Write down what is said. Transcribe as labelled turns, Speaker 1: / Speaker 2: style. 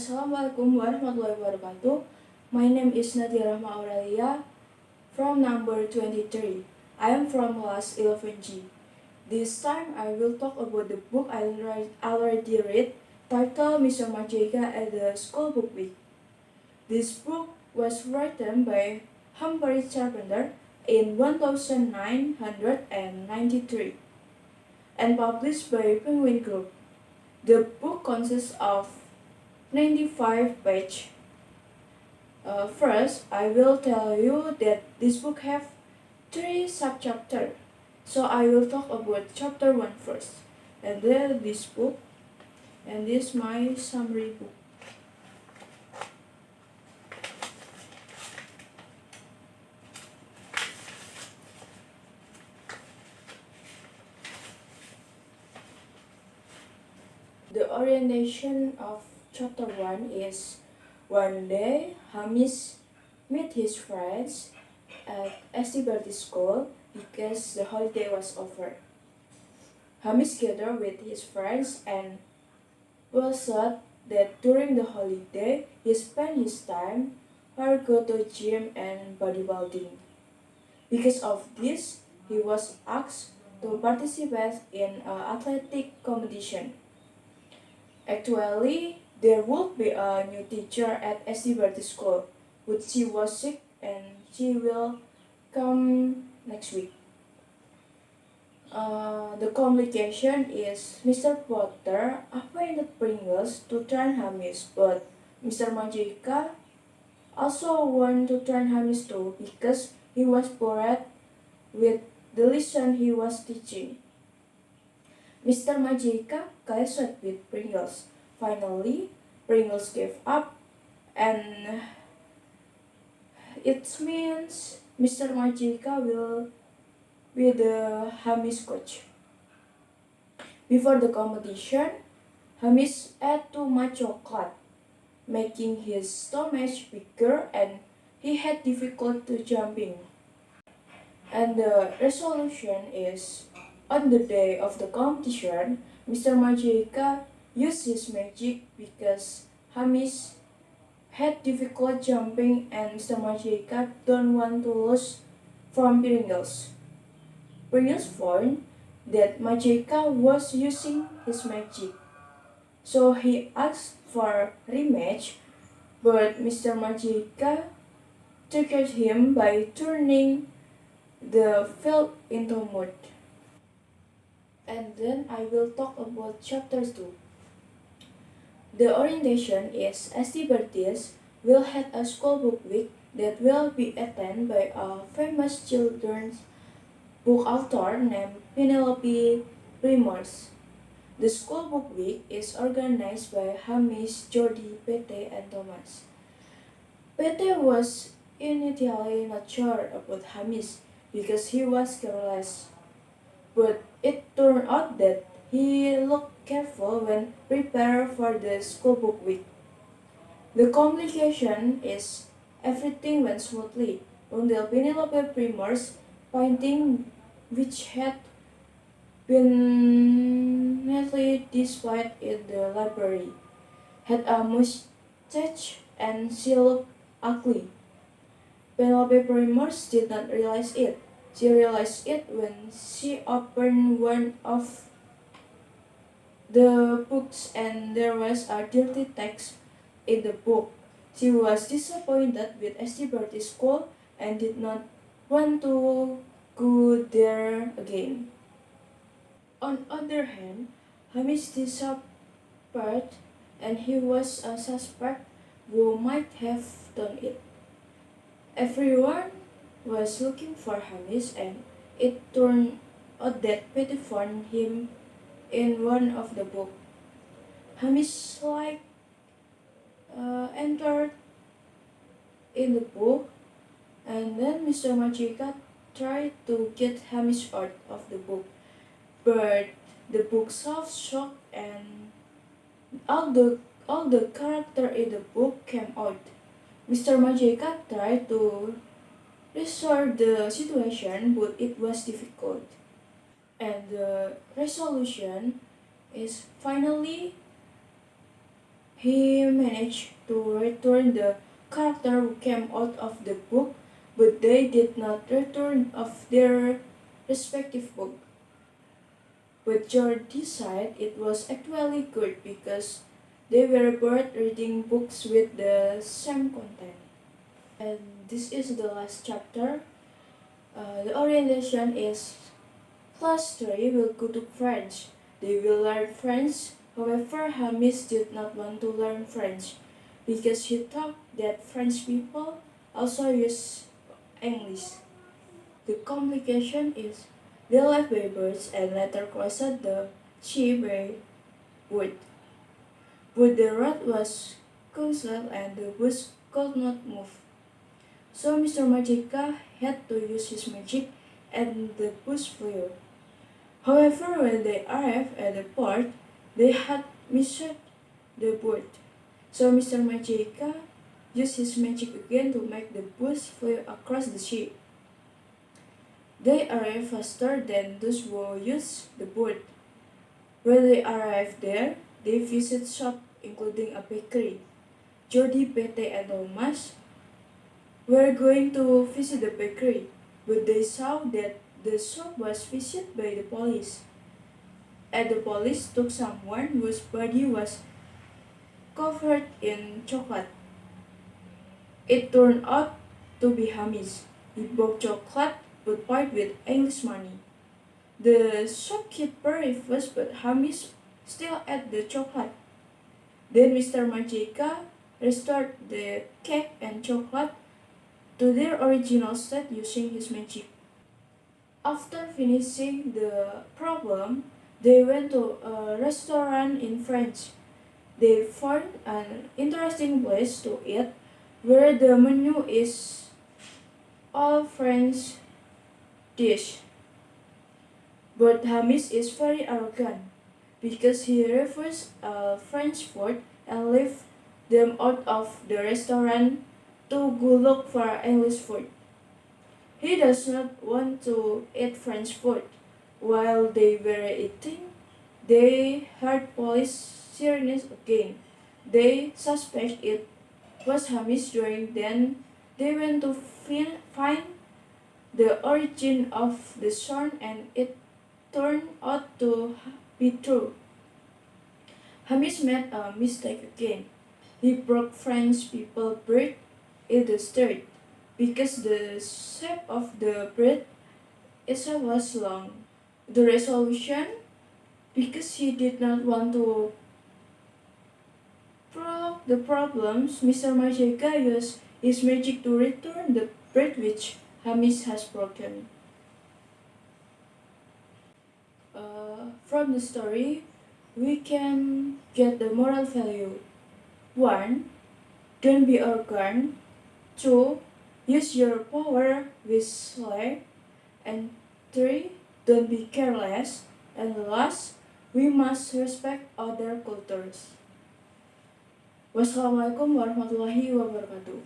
Speaker 1: Assalamualaikum warahmatullahi wabarakatuh. My name is Nadia Rahma Aurelia from number 23. I am from class 11G. This time I will talk about the book I already read titled Mr. Majeka at the School Book Week. This book was written by Humphrey Carpenter in 1993 and published by Penguin Group. The book consists of 95 pages. First, I will tell you that this book have 3 subchapters. So I will talk about chapter 1 first. And then this book, and this my summary book. The orientation of chapter 1 is one day Hamis met his friends at St. Bertie's school because the holiday was over. Hamis gathered with his friends and was sad that during the holiday he spent his time or go to gym and bodybuilding. Because of this, he was asked to participate in an athletic competition. Actually, there would be a new teacher at St. Bertie's school, but she was sick and she will come next week. The complication is Mr. Potter appointed Pringles to train Hamis, but Mr. Majeka also wanted to train Hamis too because he was bored with the lesson he was teaching. Mr. Majeka clashed with Pringles. Finally, Pringles gave up, and it means Mr. Majeka will be the Hamis coach. Before the competition, Hamis ate too much chocolate, making his stomach bigger, and he had difficulty jumping. And the resolution is, on the day of the competition, Mr. Majeka used his magic because Hamis had difficult jumping and Mr. Majeka don't want to lose from Pringles. Pringles found that Majeka was using his magic, so he asked for rematch, but Mr. Majeka triggered him by turning the field into mud. And then I will talk about chapter 2. The orientation is St. Bertie's will have a school book week that will be attended by a famous children's book author named Penelope Primrose. The school book week is organized by Hamis, Jordi, Pete, and Thomas. Pete was initially not sure about Hamis because he was careless, but it turned out that he looked careful when prepared for the school book week. The complication is everything went smoothly until Penelope Primrose, painting which had been neatly displayed in the library, had a mustache and she looked ugly. Penelope Primrose did not realize it. She realized it when she opened one of the books and there was a dirty text in the book. She was disappointed with St. Bertie's school and did not want to go there again. On the other hand, Hamis disappeared and he was a suspect who might have done it. Everyone was looking for Hamis and it turned out that Pete found him in one of the books. Hamis entered in the book and then Mr. Majeka tried to get Hamis out of the book, but the bookshelf shook and all the characters in the book came out. Mr. Majeka tried to restore the situation, but it was difficult. And the resolution is finally He managed to return the character who came out of the book, but they did not return of their respective book. But George decided it was actually good because they were both reading books with the same content. And this is the last chapter. The orientation is class 3 will go to French. They will learn French. However, Hamis did not want to learn French because he thought that French people also use English. The complication is they left by birds and later crossed the sea by wood. But the road was closed and the bus could not move. So Mr. Majika had to use his magic and the bus flew. However, when they arrived at the port, they had missed the boat. So Mr. Majika used his magic again to make the bus fly across the sea. They arrived faster than those who used the boat. When they arrived there, they visited shops including a bakery. Jody, Pete, and Thomas were going to visit the bakery, but they saw that the shop was visited by the police. And the police took someone whose body was covered in chocolate. It turned out to be Hamis. He bought chocolate but paid with English money. The shopkeeper refused, but Hamis still ate the chocolate. Then Mr. Majeka restored the cake and chocolate to their original state using his magic. After finishing the problem, they went to a restaurant in France. They found an interesting place to eat where the menu is all French dish. But Hamis is very arrogant because he refused French food and left them out of the restaurant to go look for English food. He does not want to eat French food. While they were eating, they heard police sirens again. They suspect it was Hamis doing. Then they went to find the origin of the sound, and it turned out to be true. Hamis made a mistake again. He broke French people bread in the street because the shape of the bread itself was long. The resolution, because he did not want to prolong the problems, Mr. Majeka used his magic to return the bread which Hamis has broken. From the story, we can get the moral value. 1. Don't be arrogant. 2. Use your power wisely. And 3. Don't be careless. And last, we must respect other cultures. Wassalamualaikum warahmatullahi wabarakatuh.